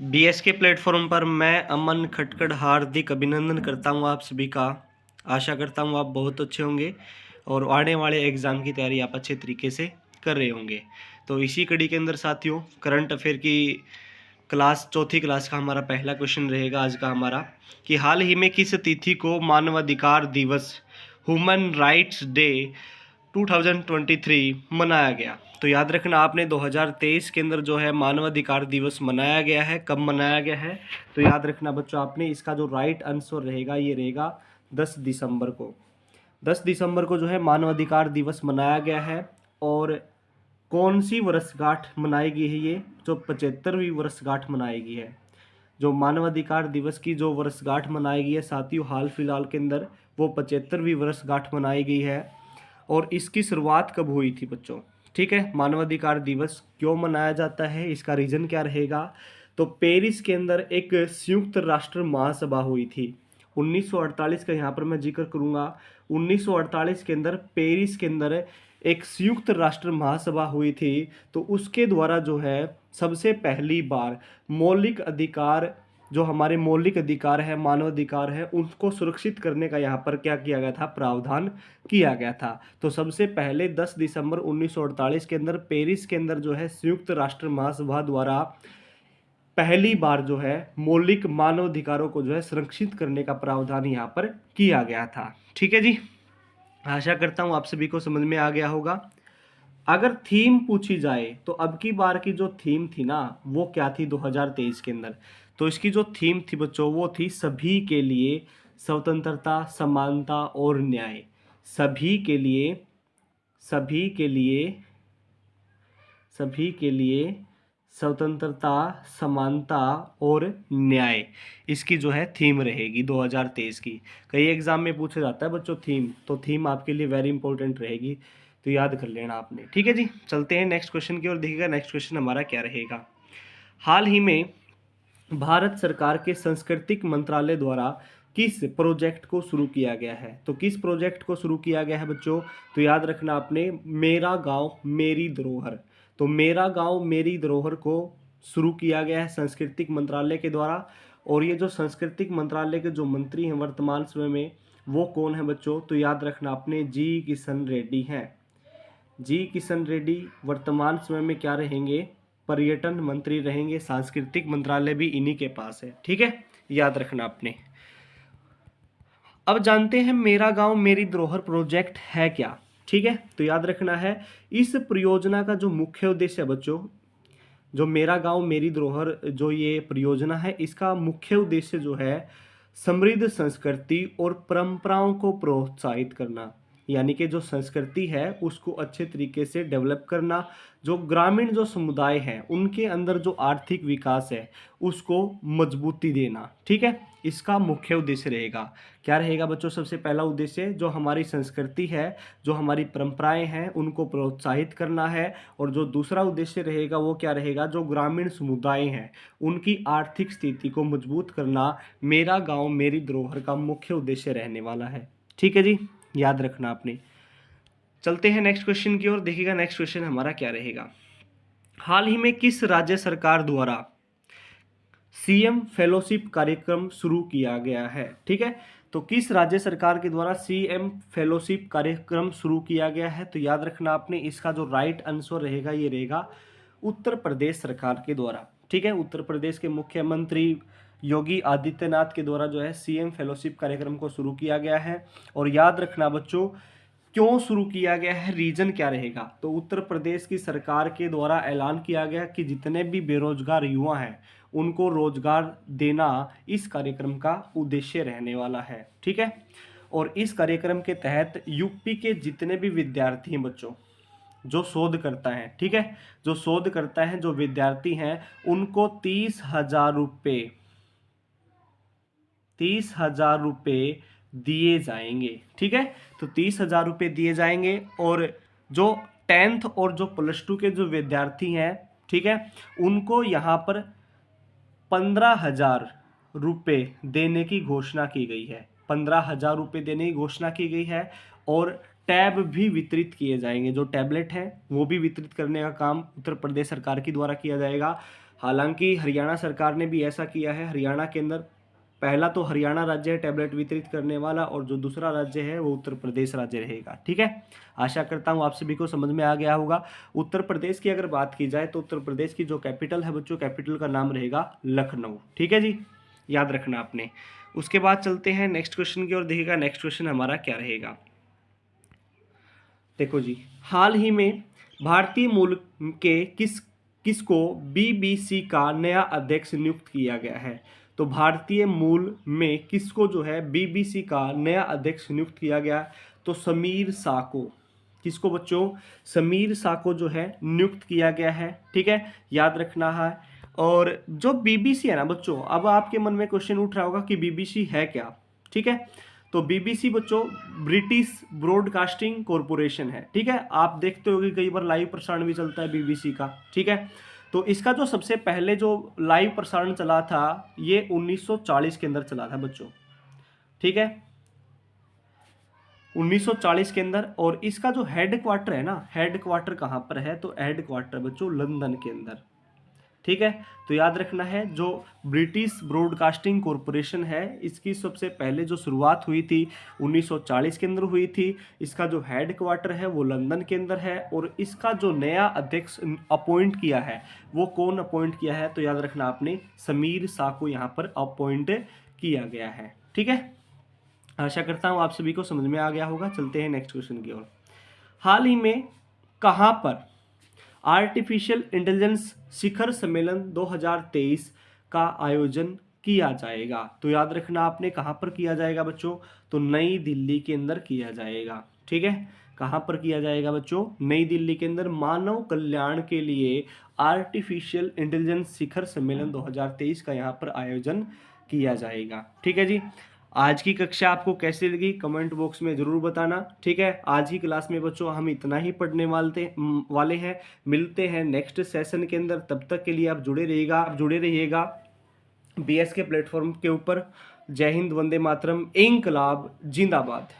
BSK platform पर मैं अमन खटकड़ हार्दिक अभिनंदन करता हूँ आप सभी का। आशा करता हूँ आप बहुत अच्छे होंगे और आने वाले एग्ज़ाम की तैयारी आप अच्छे तरीके से कर रहे होंगे। तो इसी कड़ी के अंदर साथियों, करंट अफेयर की चौथी क्लास का हमारा पहला क्वेश्चन रहेगा आज का हमारा, कि हाल ही में किस तिथि को मानवाधिकार दिवस ह्यूमन राइट्स डे 2023 मनाया गया। तो याद रखना आपने 2023 के अंदर जो है मानवाधिकार दिवस मनाया गया है। कब मनाया गया है तो याद रखना बच्चों आपने, इसका जो राइट आंसर रहेगा ये रहेगा 10 दिसंबर को। 10 दिसंबर को जो है मानवाधिकार दिवस मनाया गया है। और कौन सी वर्षगांठ मनाई गई है, ये जो 75वीं वर्षगांठ मनाई गई है। जो मानवाधिकार दिवस की जो वर्षगांठ मनाई गई है साथियों, हाल फिलहाल के अंदर वो 75वीं वर्षगांठ मनाई गई है। और इसकी शुरुआत कब हुई थी बच्चों, ठीक है। मानवाधिकार दिवस क्यों मनाया जाता है, इसका रीज़न क्या रहेगा। तो पेरिस के अंदर एक संयुक्त राष्ट्र महासभा हुई थी 1948 का, यहाँ पर मैं जिक्र करूँगा। 1948 के अंदर पेरिस के अंदर एक संयुक्त राष्ट्र महासभा हुई थी। तो उसके द्वारा जो है सबसे पहली बार मौलिक अधिकार, जो हमारे मौलिक अधिकार है, मानव अधिकार है, उनको सुरक्षित करने का यहाँ पर क्या किया गया था, प्रावधान किया गया था। तो सबसे पहले 10 दिसंबर 1948 के अंदर पेरिस के अंदर जो है संयुक्त राष्ट्र महासभा द्वारा पहली बार जो है मौलिक मानव अधिकारों को जो है संरक्षित करने का प्रावधान यहाँ पर किया गया था। ठीक है जी, आशा करता हूँ आप सभी को समझ में आ गया होगा। अगर थीम पूछी जाए तो अब की बार की जो थीम थी ना, वो क्या थी 2023 के अंदर। तो इसकी जो थीम थी बच्चों वो थी सभी के लिए स्वतंत्रता, समानता और न्याय। सभी के लिए, सभी के लिए, सभी के लिए स्वतंत्रता, समानता और न्याय, इसकी जो है थीम रहेगी 2023 की। कई एग्जाम में पूछा जाता है बच्चों थीम, तो थीम आपके लिए वेरी इंपॉर्टेंट रहेगी, तो याद कर लेना आपने। ठीक है जी, चलते हैं नेक्स्ट क्वेश्चन की ओर। देखिएगा नेक्स्ट क्वेश्चन हमारा क्या रहेगा। हाल ही में भारत सरकार के सांस्कृतिक मंत्रालय द्वारा किस प्रोजेक्ट को शुरू किया गया है। तो किस प्रोजेक्ट को शुरू किया गया है बच्चों, तो याद रखना आपने, मेरा गांव मेरी धरोहर। तो मेरा गांव मेरी धरोहर को शुरू किया गया है सांस्कृतिक मंत्रालय के द्वारा। और ये जो सांस्कृतिक मंत्रालय के जो मंत्री हैं वर्तमान समय में, वो कौन है बच्चों, तो याद रखना आपने, जी किशन रेड्डी हैं। जी किशन रेड्डी वर्तमान समय में क्या रहेंगे, पर्यटन मंत्री रहेंगे। सांस्कृतिक मंत्रालय भी इन्हीं के पास है। ठीक है, याद रखना आपने। अब जानते हैं मेरा गांव मेरी धरोहर प्रोजेक्ट है क्या। ठीक है, तो याद रखना है, इस परियोजना का जो मुख्य उद्देश्य है बच्चों, जो मेरा गांव मेरी धरोहर जो ये परियोजना है, इसका मुख्य उद्देश्य जो है समृद्ध संस्कृति और परंपराओं को प्रोत्साहित करना। यानी कि जो संस्कृति है उसको अच्छे तरीके से डेवलप करना। जो ग्रामीण जो समुदाय हैं उनके अंदर जो आर्थिक विकास है उसको मजबूती देना। ठीक है, इसका मुख्य उद्देश्य रहेगा। क्या रहेगा बच्चों, सबसे पहला उद्देश्य जो हमारी संस्कृति है, जो हमारी परंपराएं हैं, उनको प्रोत्साहित करना है। और जो दूसरा उद्देश्य रहेगा वो क्या रहेगा, जो ग्रामीण समुदाय हैं उनकी आर्थिक स्थिति को मजबूत करना मेरा गांव मेरी धरोहर का मुख्य उद्देश्य रहने वाला है। ठीक है जी, याद रखना आपने। चलते हैं नेक्स्ट क्वेश्चन की ओर। देखिएगा नेक्स्ट क्वेश्चन हमारा क्या रहेगा। हाल ही में किस राज्य सरकार द्वारा सीएम फेलोशिप कार्यक्रम शुरू किया गया है। ठीक है, तो किस राज्य सरकार के द्वारा सीएम फेलोशिप कार्यक्रम शुरू किया गया है, तो याद रखना आपने, इसका जो राइट आंसर रहेगा ये रहेगा उत्तर प्रदेश सरकार के द्वारा। ठीक है, उत्तर प्रदेश के मुख्यमंत्री योगी आदित्यनाथ के द्वारा जो है सीएम फेलोशिप कार्यक्रम को शुरू किया गया है। और याद रखना बच्चों, क्यों शुरू किया गया है, रीजन क्या रहेगा, तो उत्तर प्रदेश की सरकार के द्वारा ऐलान किया गया कि जितने भी बेरोजगार युवा हैं उनको रोजगार देना इस कार्यक्रम का उद्देश्य रहने वाला है। ठीक है, और इस कार्यक्रम के तहत यूपी के जितने भी विद्यार्थी हैं बच्चों, जो शोध करता है, ठीक है, जो शोध करता है, जो विद्यार्थी हैं, उनको 30,000 रुपये, 30,000 रुपये दिए जाएंगे। ठीक है, तो 30,000 रुपये दिए जाएंगे। और जो 10th और जो +2 के जो विद्यार्थी हैं, ठीक है, उनको यहाँ पर 15,000 रुपये देने की घोषणा की गई है। 15,000 रुपये देने की घोषणा की गई है। और टैब भी वितरित किए जाएंगे, जो टैबलेट हैं वो भी वितरित करने का काम उत्तर प्रदेश सरकार के द्वारा किया जाएगा। हालांकि हरियाणा सरकार ने भी ऐसा किया है। हरियाणा के अंदर पहला तो हरियाणा राज्य है टैबलेट वितरित करने वाला, और जो दूसरा राज्य है वो उत्तर प्रदेश राज्य रहेगा। ठीक है, आशा करता हूँ आप सभी को समझ में आ गया होगा। उत्तर प्रदेश की अगर बात की जाए तो उत्तर प्रदेश की जो कैपिटल है बच्चों, कैपिटल का नाम रहेगा लखनऊ। ठीक है जी, याद रखना आपने। उसके बाद चलते हैं नेक्स्ट क्वेश्चन की ओर। देखिएगा नेक्स्ट क्वेश्चन हमारा क्या रहेगा। देखो जी, हाल ही में भारतीय मूल के किसको बीबीसी का नया अध्यक्ष नियुक्त किया गया है। तो भारतीय मूल में किसको जो है बीबीसी का नया अध्यक्ष नियुक्त किया गया, तो समीर शाह को। किसको बच्चों, समीर शाह को जो है नियुक्त किया गया है। ठीक है, याद रखना है। और जो बीबीसी है ना बच्चों, अब आपके मन में क्वेश्चन उठ रहा होगा कि बीबीसी है क्या। ठीक है, तो बीबीसी बच्चों ब्रिटिश ब्रॉडकास्टिंग कॉरपोरेशन है। ठीक है, आप देखते होगे कई बार लाइव प्रसारण भी चलता है बीबीसी का। ठीक है, तो इसका जो सबसे पहले जो लाइव प्रसारण चला था ये 1940 के अंदर चला था बच्चों। ठीक है, 1940 के अंदर। और इसका जो हेड क्वार्टर है ना, हेड क्वार्टर कहाँ पर है, तो हेड क्वार्टर बच्चों लंदन के अंदर। ठीक है, तो याद रखना है जो ब्रिटिश ब्रॉडकास्टिंग कॉरपोरेशन है इसकी सबसे पहले जो शुरुआत हुई थी 1940 के अंदर हुई थी। इसका जो हेड क्वार्टर है वो लंदन के अंदर है। और इसका जो नया अध्यक्ष अपॉइंट किया है वो कौन अपॉइंट किया है, तो याद रखना आपने समीर शाह को यहाँ पर अपॉइंट किया गया है। ठीक है, आशा करता हूँ आप सभी को समझ में आ गया होगा। चलते हैं नेक्स्ट क्वेश्चन की ओर। हाल ही में कहाँ पर आर्टिफिशियल इंटेलिजेंस शिखर सम्मेलन 2023 का आयोजन किया जाएगा, तो याद रखना आपने कहाँ पर किया जाएगा बच्चों, तो नई दिल्ली के अंदर किया जाएगा। ठीक है, कहाँ पर किया जाएगा बच्चों, नई दिल्ली के अंदर मानव कल्याण के लिए आर्टिफिशियल इंटेलिजेंस शिखर सम्मेलन 2023 का यहाँ पर आयोजन किया जाएगा। ठीक है जी, आज की कक्षा आपको कैसी लगी कमेंट बॉक्स में जरूर बताना। ठीक है, आज की क्लास में बच्चों हम इतना ही पढ़ने वाले हैं। मिलते हैं नेक्स्ट सेशन के अंदर, तब तक के लिए आप जुड़े रहिएगा बीएस के प्लेटफॉर्म के ऊपर। जय हिंद, वंदे मातरम, इंकलाब जिंदाबाद।